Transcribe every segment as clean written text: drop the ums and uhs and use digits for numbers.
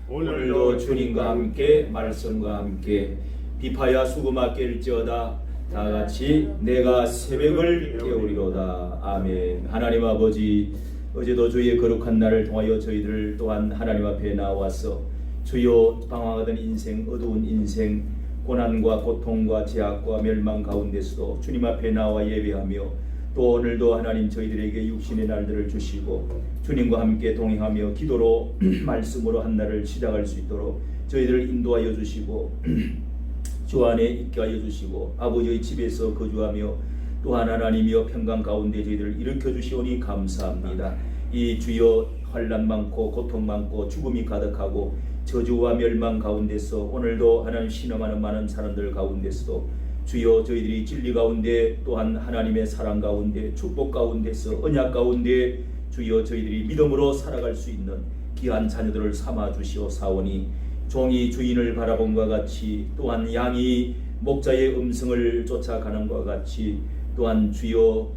오늘도 주님과 함께 말씀과 함께 비파야 수고마 깰지어다 다같이 내가 새벽을 깨우리로다. 아멘. 하나님 아버지, 어제도 주의 거룩한 날을 통하여 저희들 또한 하나님 앞에 나와서 주여 방황하던 인생, 어두운 인생, 고난과 고통과 제약과 멸망 가운데서도 주님 앞에 나와 예배하며 또 오늘도 하나님 저희들에게 육신의 날들을 주시고 주님과 함께 동행하며 기도로 말씀으로 한 날을 시작할 수 있도록 저희들을 인도하여 주시고 주 안에 있게 하여 주시고 아버지의 집에서 거주하며 또한 하나님이여 평강 가운데 저희들을 일으켜 주시오니 감사합니다. 이 주여 환난 많고 고통 많고 죽음이 가득하고 저주와 멸망 가운데서 오늘도 하나님 신음하는 많은 사람들 가운데서도 주여 저희들이 진리 가운데 또한 하나님의 사랑 가운데 축복 가운데서 언약 가운데 주여 저희들이 믿음으로 살아갈 수 있는 귀한 자녀들을 삼아 주시오사오니 종이 주인을 바라본과 같이 또한 양이 목자의 음성을 쫓아가는 것과 같이 또한 주여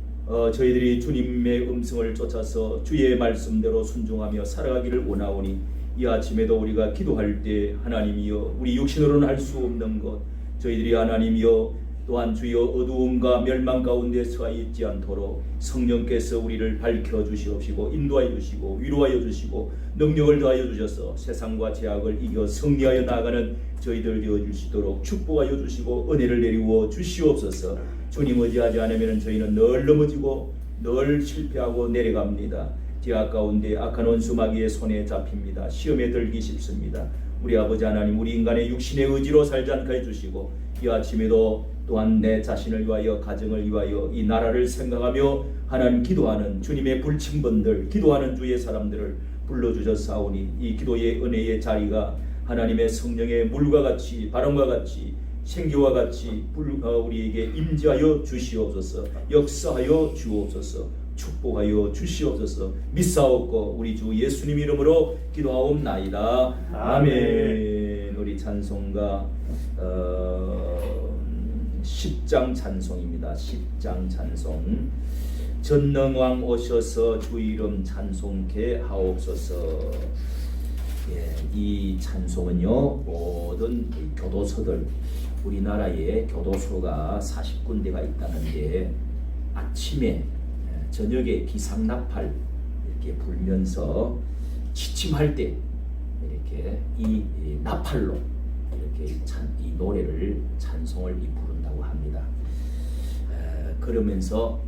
저희들이 주님의 음성을 쫓아서 주의 말씀대로 순종하며 살아가기를 원하오니 이 아침에도 우리가 기도할 때 하나님이여 우리 육신으로는 할 수 없는 것 저희들이 하나님이여 또한 주여 어두움과 멸망 가운데 서 있지 않도록 성령께서 우리를 밝혀주시옵시고 인도하여 주시고 위로하여 주시고 능력을 더하여 주셔서 세상과 제약을 이겨 승리하여 나아가는 저희들 되어 주시도록 축복하여 주시고 은혜를 내리워 주시옵소서. 주님 의지하지 않으면 저희는 늘 넘어지고 늘 실패하고 내려갑니다. 제약 가운데 악한 원수 마귀의 손에 잡힙니다. 시험에 들기 쉽습니다. 우리 아버지 하나님 우리 인간의 육신의 의지로 살지 않게 해주시고 이 아침에도 또한 내 자신을 위하여 가정을 위하여 이 나라를 생각하며 하나님 기도하는 주님의 불침번들 기도하는 주의 사람들을 불러주셨사오니 이 기도의 은혜의 자리가 하나님의 성령의 물과 같이 바람과 같이 생기와 같이 우리에게 임재하여 주시옵소서. 역사하여 주옵소서. 축복하여 주시옵소서. 믿사옵고 우리 주 예수님 이름으로 기도하옵나이다. 아멘. 우리 찬송가 10장 찬송입니다. 10장 찬송. 전능왕 오셔서 주 이름 찬송케 하옵소서. 이 찬송은요 모든 교도소들 우리나라에 교도소가 40군데가 있다는데 아침에 저녁에 기상나팔 이렇게 불면서 취침할 때 이렇게 이 나팔로 이렇게 이 노래를 찬송을 부른다고 합니다. 그러면서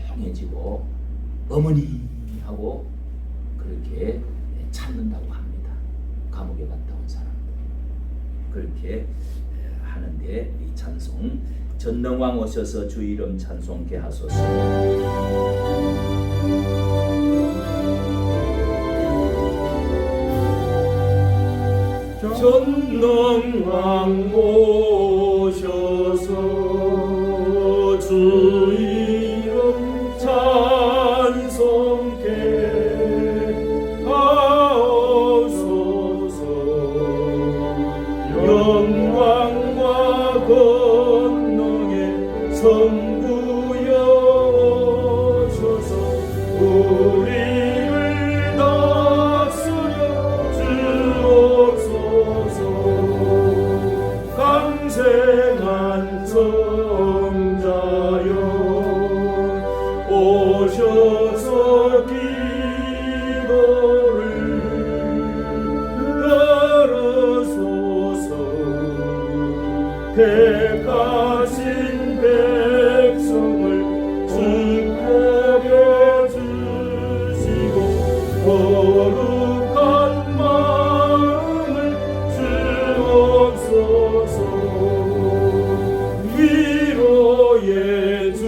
조용해지고 어머니 하고 그렇게 찾는다고 합니다. 감옥에 갔다 온 사람들 그렇게 하는데 이 찬송 전능왕 오셔서 주 이름 찬송케 하소서. 전능왕 오셔서 주 이름 찬송케 하옵소서. 영광과 권능의 성부여 오셔서 우리를 다스려 주옵소서. 강생한 성자여 오셔서 기도를 들으소서. 택하신 백성을 축복해 주시고 거룩한 마음을 주옵소서. 위로의 주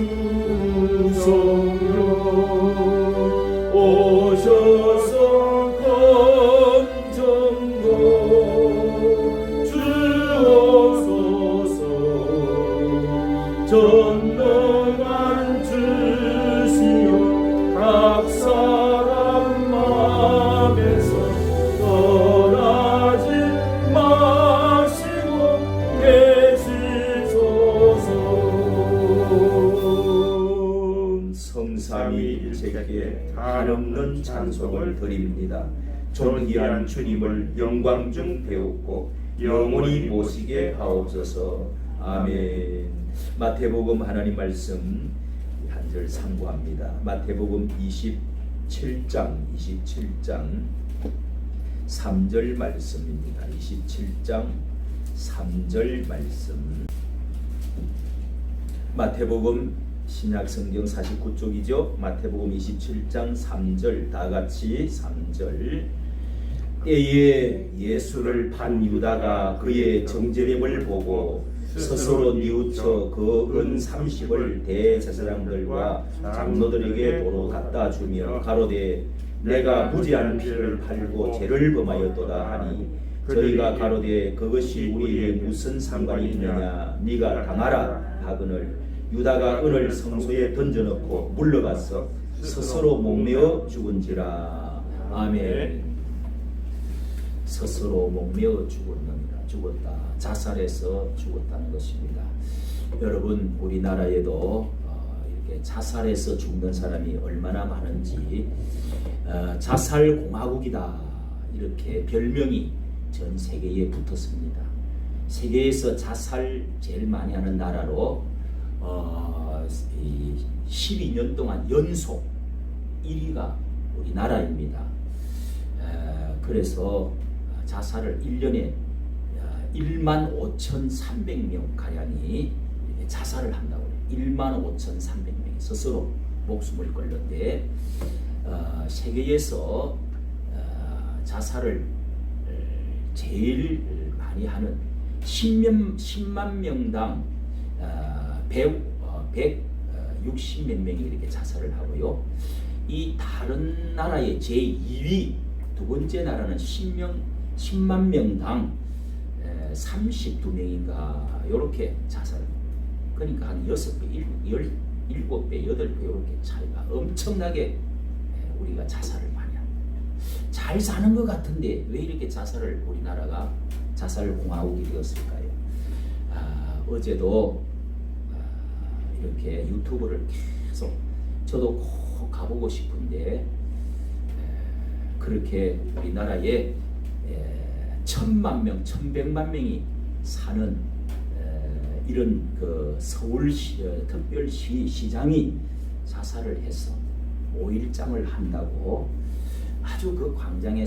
성령 오셔서 건전거 주옵소서. 전능한 주시여 각 사람 마음에서 떠나지 마시고 계시소서. 성삼위일체께 한없는 찬송을 드립니다. 존귀한 주님을 영광 중 배웠고 영원히 모시게 하옵소서. 아멘. 마태복음 하나님 말씀 한 절 상고합니다. 마태복음 27장 3절 말씀입니다. 27장 3절 말씀. 마태복음 신약성경 49쪽이죠. 마태복음 27장 3절 다같이 3절. 때에 예수를 판 유다가 그의 정죄됨을 보고 스스로 뉘우쳐 그 은 30을 대제사장들과 장로들에게 도로 갖다 주며 가로되 내가 무지한 피를 팔고 죄를 범하였도다 하니 저희가 가로되 그것이 우리에게 무슨 상관이 있느냐 네가 당하라 하거늘 유다가 은을 성소에 던져놓고 물러가서 스스로 목매어 죽은지라. 아멘. 스스로 목매어 죽었다. 자살해서 죽었다는 것입니다. 여러분, 우리나라에도 이렇게 자살해서 죽는 사람이 얼마나 많은지, 자살공화국이다 이렇게 별명이 전 세계에 붙었습니다. 세계에서 자살 제일 많이 하는 나라로 12년 동안 연속 1위가 우리나라입니다. 그래서 자살을 1년에 15,300명 가량이 자살을 한다고 해요. 15,300명이 스스로 목숨을 걸는데 세계에서 자살을 제일 많이 하는 10만 명당 160몇 명이 이렇게 자살을 하고요. 이 다른 나라의 제2위 두 번째 나라는 10만 명당 32명인가 이렇게 자살을. 그러니까 한 6배, 17배, 8배 이렇게 차이가 엄청나게 우리가 자살을 많이 합니다. 잘 사는 것 같은데 왜 이렇게 자살을 우리나라가 자살공화국이 되었을까요? 어제도 이렇게 유튜브를 계속 저도 꼭 가보고 싶은데 그렇게 우리나라에 1,000만 명, 1,100만 명이 사는 이런 그 서울시 특별시장이 자살을 해서 5일장을 한다고 아주 그 광장에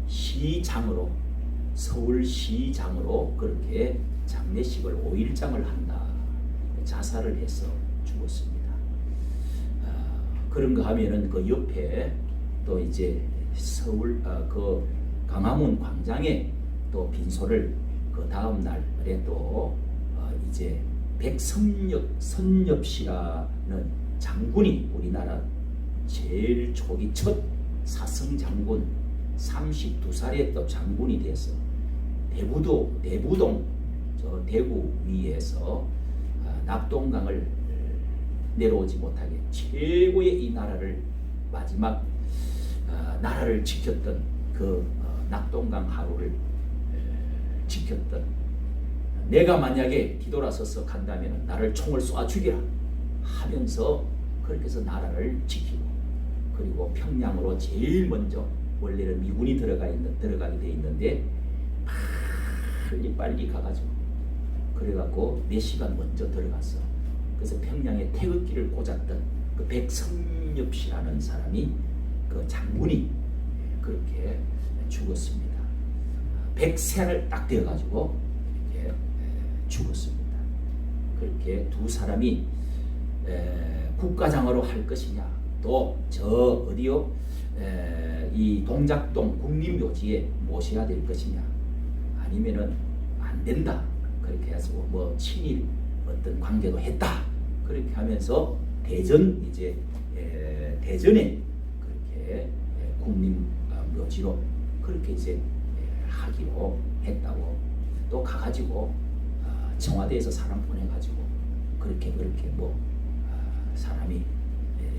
서울시장으로 그렇게 장례식을 5일장을 한다. 자살을 해서 죽었습니다. 그런가 하면은 그 옆에 또 이제 서울 그 광화문 광장에 또 빈소를 그 다음 날에 또 이제 백선엽씨라는 장군이 우리나라 제일 초기 첫 사성 장군 32살에 또 장군이 돼서 대부동 저 대구 위에서 낙동강을 내려오지 못하게 최고의 이 나라를 마지막 나라를 지켰던 그 낙동강 하루를 지켰던, 내가 만약에 뒤돌아서서 간다면 나를 총을 쏴 죽이라 하면서 그렇게 해서 나라를 지키고, 그리고 평양으로 제일 먼저 원래는 미군이 들어가게 돼 있는데 빨리 가가지고 그래갖고 4시간 먼저 들어갔어. 그래서 평양에 태극기를 꽂았던 그 백선엽씨라는 사람이 그 장군이 그렇게 죽었습니다. 100세를 딱 되어가지고 이렇게 죽었습니다. 그렇게 두 사람이 국가장으로 할 것이냐, 또 저 어디요 이 동작동 국립묘지에 모셔야 될 것이냐, 아니면은 안 된다 그렇게 해서 뭐 친일 어떤 관계도 했다 그렇게 하면서 대전에 그렇게 국립묘지로 그렇게 이제 하기로 했다고, 또 가가지고 청와대에서 사람 보내가지고 그렇게 뭐 사람이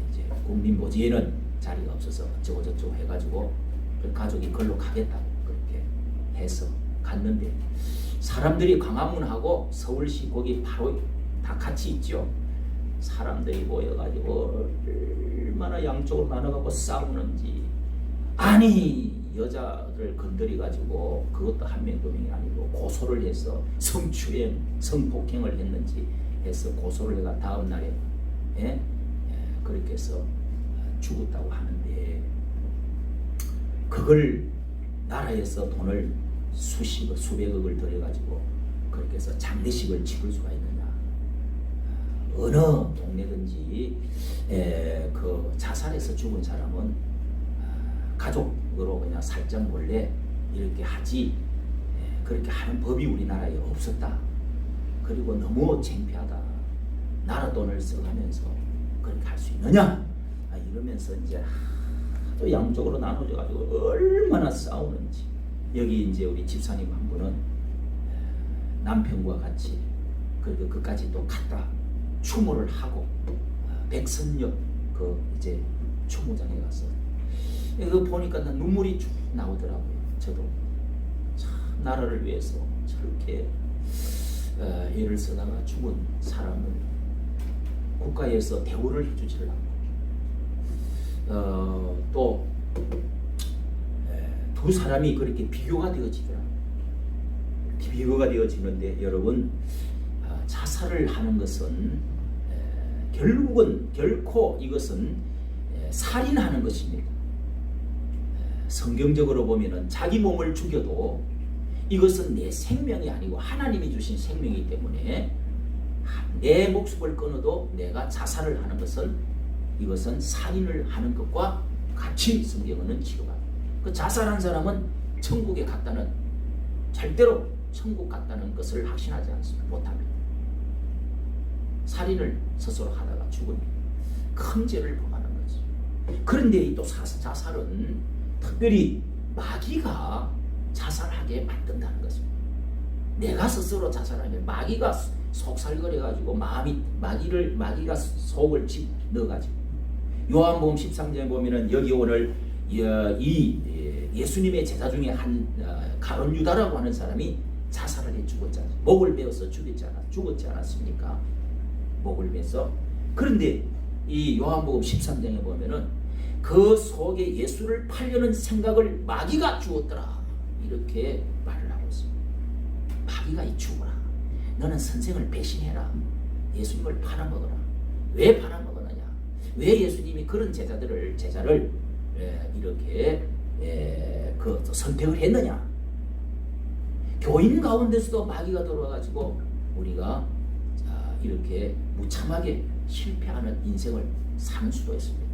이제 국립묘지에는 자리가 없어서 어쩌고저쩌고 해가지고 그 가족이 걸로 가겠다고 그렇게 해서 갔는데, 사람들이 광화문하고 서울시 거기 바로 다 같이 있죠. 사람들이 모여가지고 얼마나 양쪽으로 나눠가고 싸우는지 아니 여자를 건드려 가지고 그것도 한 명 두 명이 아니고 고소를 해서 성추행, 성폭행을 했는지 해서 고소를 해가 다음 날에 그렇게 해서 죽었다고 하는데 그걸 나라에서 돈을 수십억, 수백억을 들여가지고 그렇게 해서 장례식을 치를 수가 있느냐? 어느 동네든지 그 자살해서 죽은 사람은 가족으로 그냥 살짝 몰래 이렇게 하지 그렇게 하는 법이 우리나라에 없었다. 그리고 너무 창피하다. 나라 돈을 써가면서 그렇게 할 수 있느냐? 이러면서 이제 또 양쪽으로 나눠져 가지고 얼마나 싸우는지. 여기 이제 우리 집사님 한 분은 남편과 같이 그리고 그까지 또 갔다 추모를 하고 백선역 그 이제 추모장에 가서 이거 보니까 눈물이 쭉 나오더라고요. 저도 참 나라를 위해서 저렇게 애를 쓰다가 죽은 사람을 국가에서 대우를 해주지를 않고 또 두 사람이 그렇게 비교가 되어지더라고요. 비교가 되어지는데 여러분 자살을 하는 것은 결국은 결코 이것은 살인하는 것입니다. 성경적으로 보면은 자기 몸을 죽여도 이것은 내 생명이 아니고 하나님이 주신 생명이기 때문에 내 목숨을 끊어도 내가 자살을 하는 것은 이것은 살인을 하는 것과 같이 성경은 취급합니다. 그 자살한 사람은 천국에 갔다는 절대로 천국 갔다는 것을 확신하지 않습니다. 못합니다. 살인을 스스로 하다가 죽은 큰 죄를 범하는 거죠. 그런데 이 또 자살은 특별히 마귀가 자살하게 만든다는 것입니다. 내가 스스로 자살하면 마귀가 속살거려가지고 마귀가 속을 집 넣어가지고 요한복음 13장에 보면은 여기 오늘 이 예수님의 제자 중에 한 가룟 유다라고 하는 사람이 자살을 해 죽었잖아요. 목을 베어서 죽었지 않았습니까? 목을 베서. 그런데 이 요한복음 13장에 보면은 그 속에 예수를 팔려는 생각을 마귀가 주었더라. 이렇게 말을 하고 있습니다. 마귀가 이 죽어라. 너는 선생을 배신해라. 예수님을 팔아먹어라. 왜 팔아먹었느냐? 왜 예수님이 그런 제자를 이렇게 그 선택을 했느냐? 교인 가운데서도 마귀가 들어와가지고 우리가 이렇게 무참하게 실패하는 인생을 사는 수도 있습니다.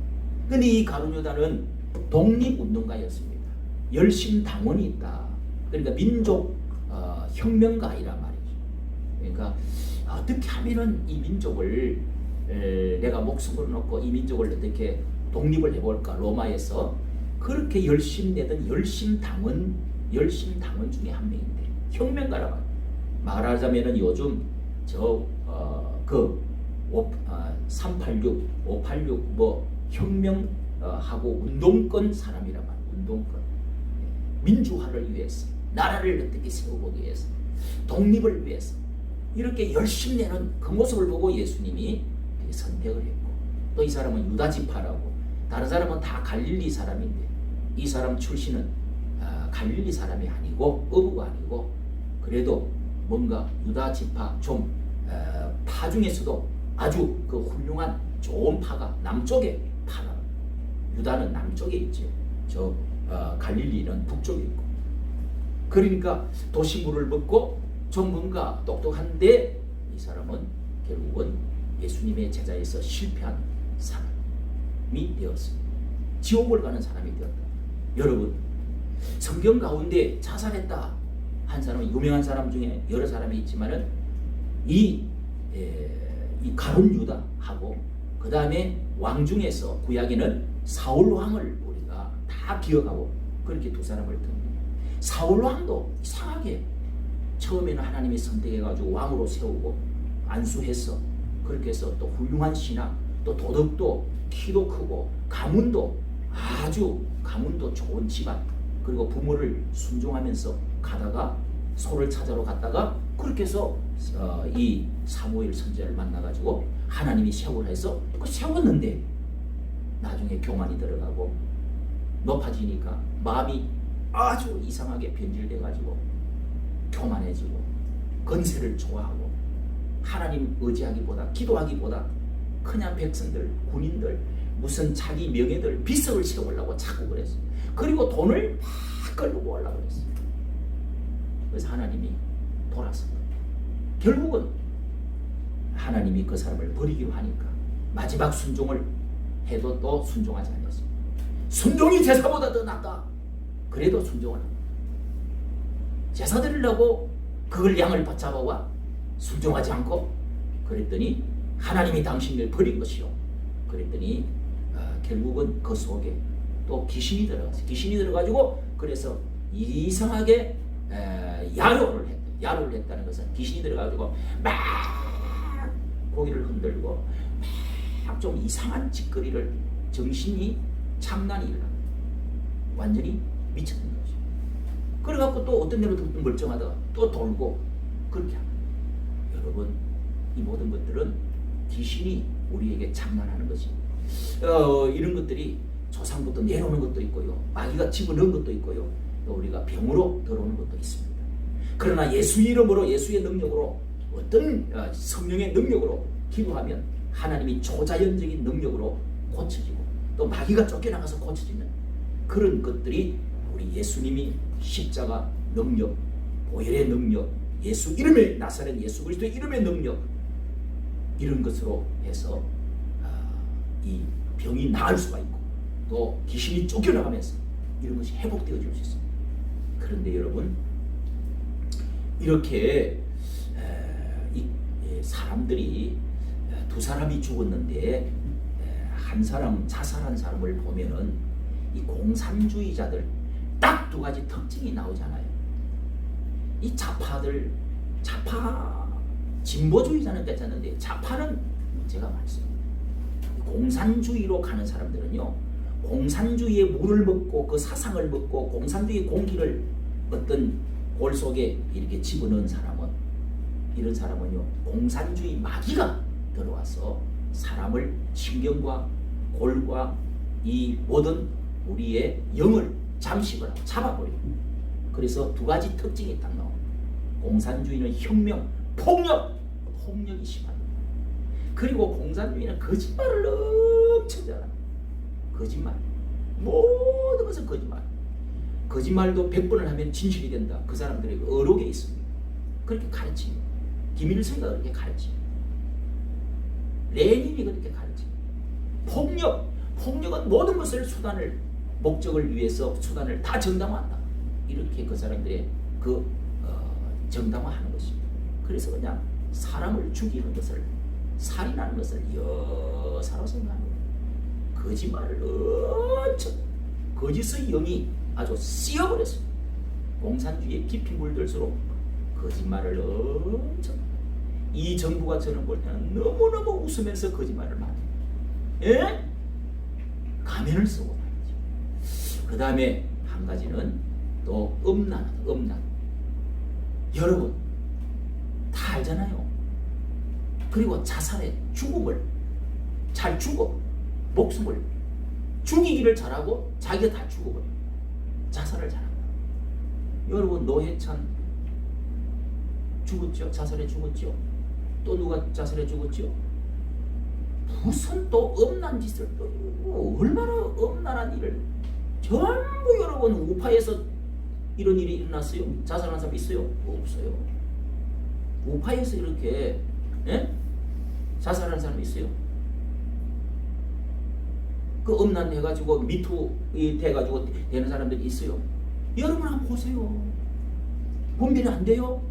근데 이 가룟 유다는 독립운동가였습니다. 열심당원이 있다. 그러니까 민족 혁명가이란 말이죠. 그러니까 어떻게 하면은 이 민족을 내가 목숨을 놓고 이 민족을 어떻게 독립을 해볼까? 로마에서 그렇게 열심내던 열심당원 중에 한 명인데 혁명가라 말하자면은 요즘 386, 586 뭐 혁명하고 운동권 사람이란 말이에요. 운동권. 민주화를 위해서, 나라를 어떻게 세워보기 위해서, 독립을 위해서 이렇게 열심히 내는 그 모습을 보고 예수님이 선택을 했고, 또 이 사람은 유다 지파라고, 다른 사람은 다 갈릴리 사람인데 이 사람 출신은 갈릴리 사람이 아니고 어부가 아니고 그래도 뭔가 유다 지파 좀 파 중에서도 아주 그 훌륭한 좋은 파가 남쪽에 파라. 유다는 남쪽에 있죠. 저 갈릴리는 북쪽에 있고. 그러니까 도시물을 벗고 좀 뭔가 똑똑한데 이 사람은 결국은 예수님의 제자에서 실패한 사람이 되었습니다. 지옥을 가는 사람이 되었다. 여러분, 성경 가운데 자살했다 한 사람은 유명한 사람 중에 여러 사람이 있지만은 이 가룟 유다하고 그 다음에 왕 중에서 구약에는 사울 왕을 우리가 다 기억하고 그렇게 두 사람을 듭니다. 사울 왕도 이상하게 처음에는 하나님이 선택해가지고 왕으로 세우고 안수했어. 그렇게 해서 또 훌륭한 신앙, 또 도덕도 키도 크고 가문도 좋은 집안, 그리고 부모를 순종하면서 가다가 소를 찾아러 갔다가 그렇게 해서 이 사무엘 선지자를 만나가지고 하나님이 세우라 해서 세웠는데 나중에 교만이 들어가고 높아지니까 마음이 아주 이상하게 변질돼 가지고 교만해지고 건세를 좋아하고 하나님 의지하기보다 기도하기보다 그냥 백성들 군인들 무슨 자기 명예들 비석을 세우려고 자꾸 그랬어요. 그리고 돈을 막 끌고 오려고 그랬어요. 그래서 하나님이 돌아섰다. 결국은 하나님이 그 사람을 버리기로 하니까 마지막 순종을 해도 또 순종하지 않았어요. 순종이 제사보다 더 낫다. 그래도 순종을 합니다. 제사 드리려고 그걸 양을 붙잡아와 순종하지 않고 그랬더니 하나님이 당신을 버린 것이요. 그랬더니 결국은 그 속에 또 귀신이 들어갔어요. 귀신이 들어가지고 그래서 이상하게 야로를 했다. 야로를 했다는 것은 귀신이 들어가지고 막 고기를 흔들고 막 좀 이상한 짓거리를 정신이 장난이 일어나 완전히 미쳤던 거죠. 그래갖고 또 어떤 데로 멀쩡하다가 또 돌고 그렇게 합니다. 여러분 이 모든 것들은 귀신이 우리에게 장난하는 것이 이런 것들이 조상부터 내려오는 것도 있고요. 마귀가 집어넣은 것도 있고요. 또 우리가 병으로 들어오는 것도 있습니다. 그러나 예수 이름으로 예수의 능력으로 어떤 성령의 능력으로 기도하면 하나님이 초자연적인 능력으로 고쳐지고 또 마귀가 쫓겨나가서 고쳐지는 그런 것들이 우리 예수님이 십자가 능력, 보혈의 능력, 예수 이름의 나사렛 예수 그리스도의 이름의 능력 이런 것으로 해서 이 병이 나을 수가 있고 또 귀신이 쫓겨나가면서 이런 것이 회복되어질 수 있습니다. 그런데 여러분 이렇게 사람들이 두 사람이 죽었는데 한 사람 자살한 사람을 보면은 이 공산주의자들 딱 두 가지 특징이 나오잖아요. 이 좌파 진보주의자는 괜찮은데 좌파는 문제가 많습니다. 공산주의로 가는 사람들은요, 공산주의의 물을 먹고 그 사상을 먹고 공산주의 공기를 어떤 골 속에 이렇게 집어넣은 사람은 이런 사람은요 공산주의 마귀가 들어와서 사람을 신경과 골과 이 모든 우리의 영을 잠식을 하고 잡아버려요. 그래서 두 가지 특징이 딱 나옵니다. 공산주의는 혁명, 폭력이 심합니다. 그리고 공산주의는 거짓말을 엄청 잘합니다. 거짓말, 모든 것은 거짓말. 거짓말도 100번을 하면 진실이 된다. 그 사람들의 어록에 있습니다. 그렇게 가르칩니다. 김일성이 그렇게 가르칩니다. 레닌이 그렇게 가르칩니다. 폭력은 모든 것을 수단을 목적을 위해서 수단을 다 정당화한다. 이렇게 그 사람들의 정당화하는 것입니다. 그래서 그냥 사람을 죽이는 것을 살인하는 것을 여사로 생각합니다. 거짓말을 엄청 거짓의 영이 아주 씌어버렸습니다. 공산주의에 깊이 물들수록 거짓말을 엄청 이 정부가 저는 볼 때는 너무너무 웃으면서 거짓말을 많이 해요. 가면을 쓰고 다니죠. 그 다음에 한 가지는 또 음란. 여러분 다 알잖아요. 그리고 자살의 죽음을 잘 죽어 목숨을 죽이기를 잘하고 자기가 다 죽어버려. 자살을 잘한다. 여러분 노회찬 죽었죠. 자살해 죽었죠. 또 누가 자살해 죽었죠. 무슨 또 엄난 짓을 또 얼마나 엄난한 일을 전부 여러분 우파에서 이런 일이 일어났어요? 자살한 사람 있어요? 없어요. 우파에서 이렇게 자살하는 사람 있어요? 그 엄난 해가지고 미투 돼가지고 되는 사람들이 있어요. 여러분 한번 보세요. 분별이 안 돼요?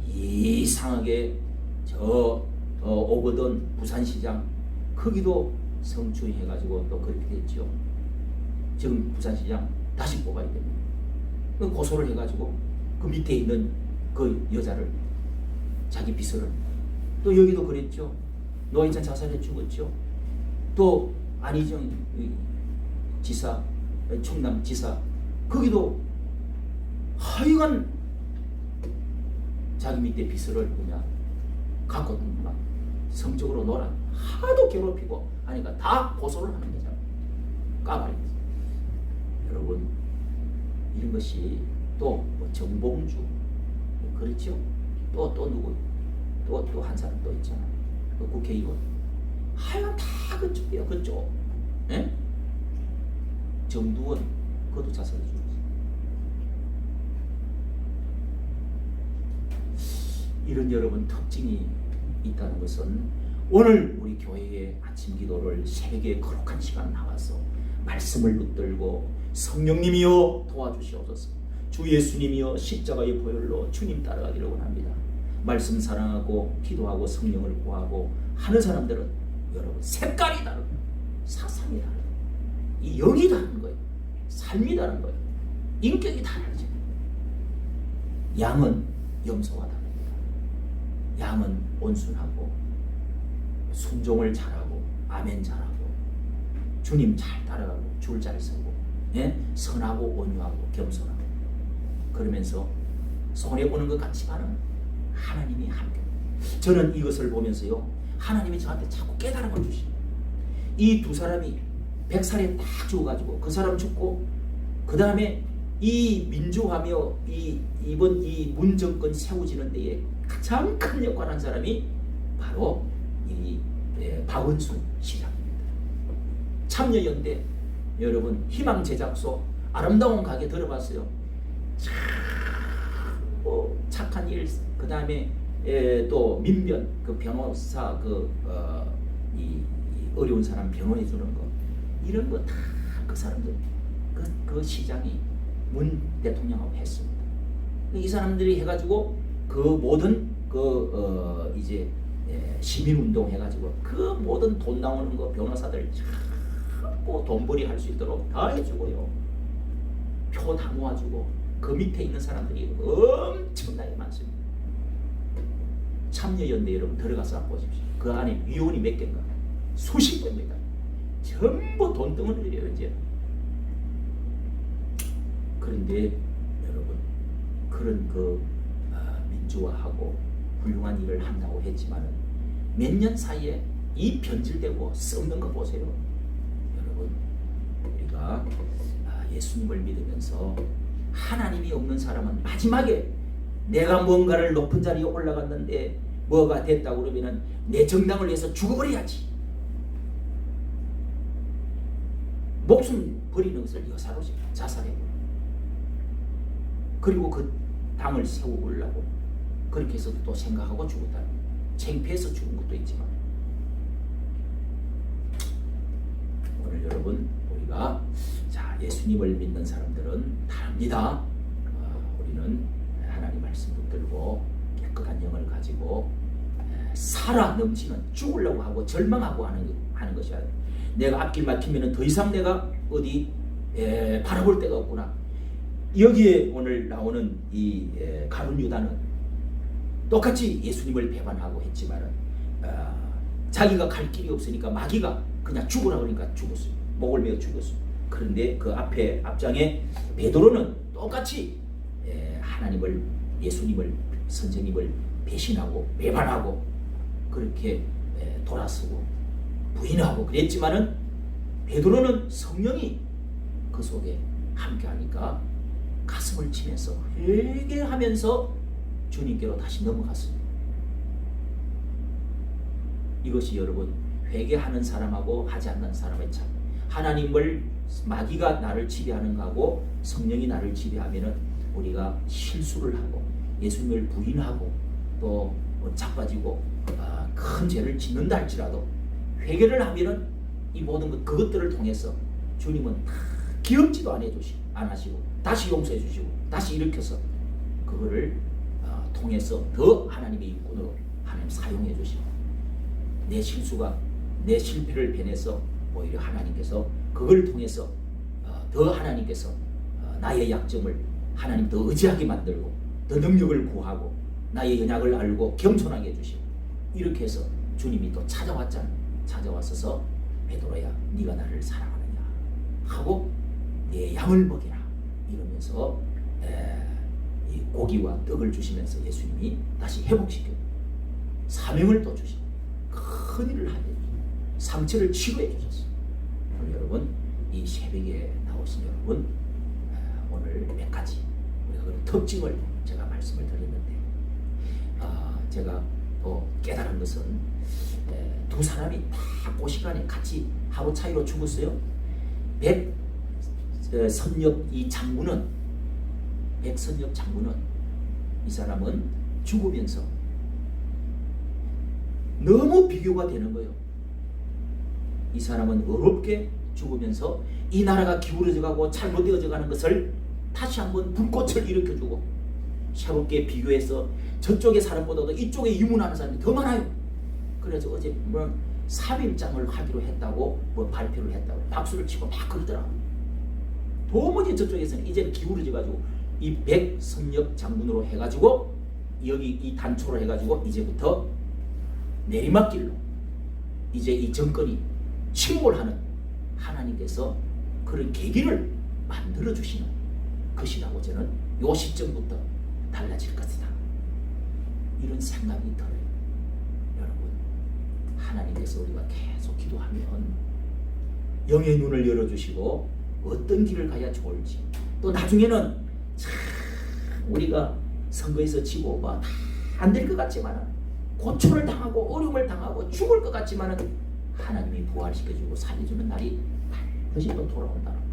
이상하게 오거돈 부산시장 거기도 성추행해가지고 또 그렇게 됐죠. 지금 부산시장 다시 뽑아야 됩니다. 고소를 해가지고 그 밑에 있는 그 여자를 자기 비서를 또 여기도 그랬죠. 노회찬 자살해 죽었죠. 또 안희정 지사 충남지사 거기도 하여간 자기 밑에 비서를 그냥 갖고 막 성적으로 놀아 하도 괴롭히고 하니까 다 고소를 하는 거잖아. 까발이. 여러분 이런 것이 또 뭐 정봉주 그렇죠? 또 누구 또 한 사람 또 있잖아. 그 국회의원 하여간 다 그쪽이야 그쪽. 예? 정두원 그것도 자살해 죽었어. 이런 여러분 특징이 있다는 것은 오늘 우리 교회의 아침 기도를 새벽에 거룩한 시간 나와서 말씀을 붙들고 성령님이여 도와주시옵소서. 주 예수님이여 십자가의 보혈로 주님 따라가기를 원합니다. 말씀 사랑하고 기도하고 성령을 구하고 하는 사람들은 여러분 색깔이 다르고 사상이 다르고 이 영이 다른 거예요. 삶이 다른 거예요. 인격이 다르죠. 양은 염소와 다릅니다. 양은 온순하고 순종을 잘하고 아멘 잘하고 주님 잘 따라가고 줄 잘 서고 예? 선하고 온유하고 겸손하고 그러면서 손에 오는 것 같지만은 하나님이 함께. 저는 이것을 보면서요 하나님이 저한테 자꾸 깨달음을 주십니다. 이 두 사람이 100살에 딱 죽어가지고 그 사람 죽고 그 다음에 이 민주화며 이번 이 문정권 세워지는 데에 가장 큰 역할을 한 사람이 바로 이 박원순 시장입니다. 참여연대 여러분 희망제작소 아름다운 가게 들어봤어요. 참 착한 일, 그 다음에 또 민변 그 변호사 이 어려운 사람 변호해 주는 거 이런 거 다 그 사람들 그 시장이 문 대통령하고 했습니다. 이 사람들이 해가지고 그 모든 이제 시민운동 해가지고 그 모든 돈 나오는 거 변호사들 자꾸 돈벌이 할 수 있도록 다 해주고요. 표 다 모아주고 그 밑에 있는 사람들이 엄청나게 많습니다. 참여연대 여러분 들어가서 한번 보십시오. 그 안에 위원이 몇 개인가? 수십 개입니다. 전부 돈덩어리예요 이제. 그런데 여러분 그런 민주화하고 훌륭한 일을 한다고 했지만은 몇 년 사이에 이 변질되고 썩는 거 보세요. 여러분 우리가 예수님을 믿으면서 하나님이 없는 사람은 마지막에 내가 뭔가를 높은 자리에 올라갔는데 뭐가 됐다고 그러면은 내 정당을 위해서 죽어버려야지. 목숨 버리는 것을 여사로 자살해버려. 그리고 그 당을 세워보려고 그렇게 해서 또 생각하고 죽었다. 창피해서 죽은 것도 있지만 오늘 여러분 우리가 자 예수님을 믿는 사람들은 다릅니다. 우리는 하나님 말씀 붙들고 깨끗한 영을 가지고 살아 넘치는 죽으려고 하고 절망하고 하는 것이 아니라 내가 앞길 막히면 더 이상 내가 어디 바라볼 데가 없구나. 여기에 오늘 나오는 이 가룟 유다는 똑같이 예수님을 배반하고 했지만은 자기가 갈 길이 없으니까 마귀가 그냥 죽으라 그러니까 죽었어요. 목을 메어 죽었어요. 그런데 그 앞장에 베드로는 똑같이 하나님을 예수님을 선생님을 배신하고 배반하고 그렇게 돌아서고 부인하고 그랬지만은 베드로는 성령이 그 속에 함께하니까 가슴을 치면서 회개하면서 주님께로 다시 넘어갔습니다. 이것이 여러분 회개하는 사람하고 하지 않는 사람의 차. 하나님을 마귀가 나를 지배하는 거하고 성령이 나를 지배하면은 우리가 실수를 하고 예수님을 부인하고 또 자빠지고 큰 죄를 짓는다 할지라도 회개를 하면은 이 모든 그것들을 통해서 주님은 다 기억지도 안 하시고 다시 용서해 주시고 다시 일으켜서 그거를 통해서 더 하나님의 일꾼으로 하나님 사용해 주시고 내 실수가 내 실패를 변해서 오히려 하나님께서 그걸 통해서 더 하나님께서 나의 약점을 하나님 더 의지하게 만들고 더 능력을 구하고 나의 연약을 알고 겸손하게 해주시고 이렇게 해서 주님이 또 찾아왔잖아요. 찾아왔어서 베드로야 네가 나를 사랑하느냐 하고 내 양을 먹이라 이러면서 이 고기와 떡을 주시면서 예수님이 다시 회복시켜 사명을 또 주시고 큰 일을 하게 상처를 치료해 주셨어요. 여러분 이 새벽에 나오신 여러분 오늘 몇 가지 우리가 그런 특징을 제가 말씀을 드렸는데, 제가 또 깨달은 것은 두 사람이 다 그 시간에 같이 하루 차이로 죽었어요. 백선엽 이 장군은, 백선엽 장군은, 이 사람은 죽으면서 너무 비교가 되는 거예요. 이 사람은 어렵게 죽으면서 이 나라가 기울어져 가고 잘못되어져 가는 것을 다시 한번 불꽃을 일으켜주고, 새롭게 비교해서 저쪽의 사람보다도 이쪽에 이문하는 사람이 더 많아요. 그래서 어제 뭐 3일장을 하기로 했다고 뭐 발표를 했다고 박수를 치고 막 그러더라고. 도무지 저쪽에서는 이제는 기울어져 가지고 이 백선엽 장군으로 해가지고 여기 이 단초로 해가지고 이제부터 내리막길로 이제 이 정권이 침몰하는, 하나님께서 그런 계기를 만들어 주시는 것이라고 저는 요 시점부터 달라질 것이다, 이런 생각이 들어요. 여러분, 하나님께서 우리가 계속 기도하면 영의 눈을 열어주시고 어떤 길을 가야 좋을지, 또 나중에는 참 우리가 선거에서 지고 뭐 안 될 것 같지만, 고초를 당하고 어려움을 당하고 죽을 것 같지만 하나님이 부활시켜주고 살려주는 날이 반드시 또 돌아온다는 거.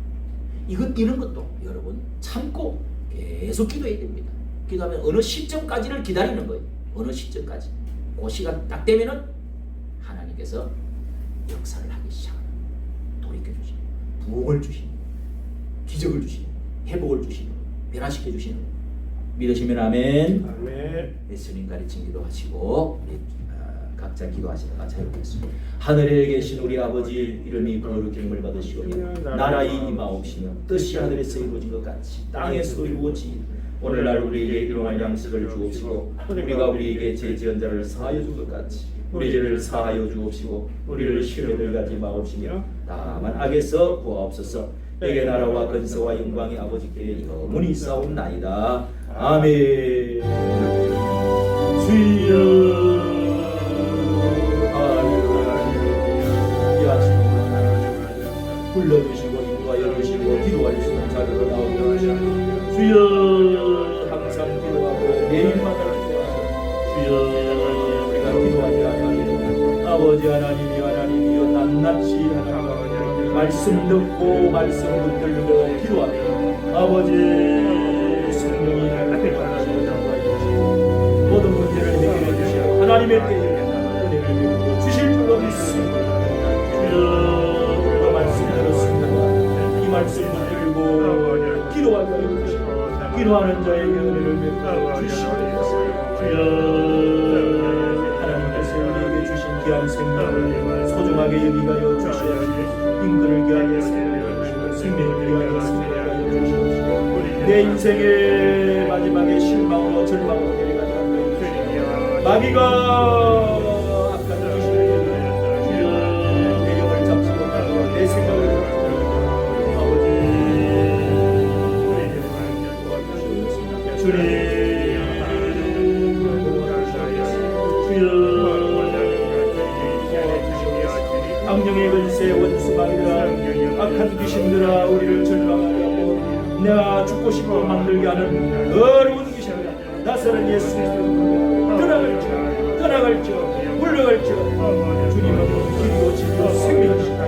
이런 것도 여러분 참고 계속 기도해야 됩니다. 기도하면 어느 시점까지를 기다리는 거예요. 어느 시점까지. 그 시간 딱 되면은 하나님께서 역사를 하기 시작하는, 돌이켜주시는, 부흥을 주시는, 기적을 주시는, 회복을 주시는, 변화시켜 주시는, 믿으시면 아멘. 아멘. 예수님 가르친 기도하시고 우리 각자 기도하시다가 자유롭겠습니다. 하늘에 계신 우리 아버지, 이름이 거룩함을 받으시오며 나라의 임하옵시며 뜻이 하늘에서 이루어진 것 같이 땅에서 이루어지이다. 오늘날 우리에게 일용할 양식을 주옵시고 우리가 우리에게 죄지은 자를 사하여 준 것 같이 우리 죄를 사하여 주옵시고 우리를 시험에 들어가지 마옵시며 다만 악에서 구하옵소서. 내게 나라와 근세와 영광이 아버지께 영원히 있사옵나이다. 아멘. 주여, 이 아침에 불러주시고 인도하여 주시고 기도할 수 있는 자리로 나오게 하시옵소서. 주여, 항상 기도하고 매일마다 기도하고, 주여, 우리가 기도하자 하니 아버지 하나님이여 낱낱이 하나님 말씀 듣고 말씀 붙들고 기도하며 아버지 성령이 모든 문제를 해결해 주시고 하나님의 때에 은혜를 베풀어 주실 줄로 믿습니다. 주여, 우리가 말씀 들었습니다. 이 말씀 붙들고 기도하게 하여 주시고 기도하는 자에게 은혜를 베풀어 주시고, 주여, 하나님께서 우리에게 주신 귀한 생명을 소중하게 여기가여 주시옵시고 인근을 귀하여 생명을 귀하여 주시옵시고 내 인생의 마지막에 실망으로 절망으로 내려가지 않게 해주시옵시고 마귀가 악한 귀신을 주여 내 영을 잡지 못하고 내 생각을 아버지 주님 악령의 근세 원수마귀라 악한 귀신들아 우리를 절망하려고 내가 죽고 싶어 만들게 하는 어려운 귀신들아 나서는 예수 그리스도로 떠나갈지어 물러갈지어 주님은 길이고 진리요 생명이시다.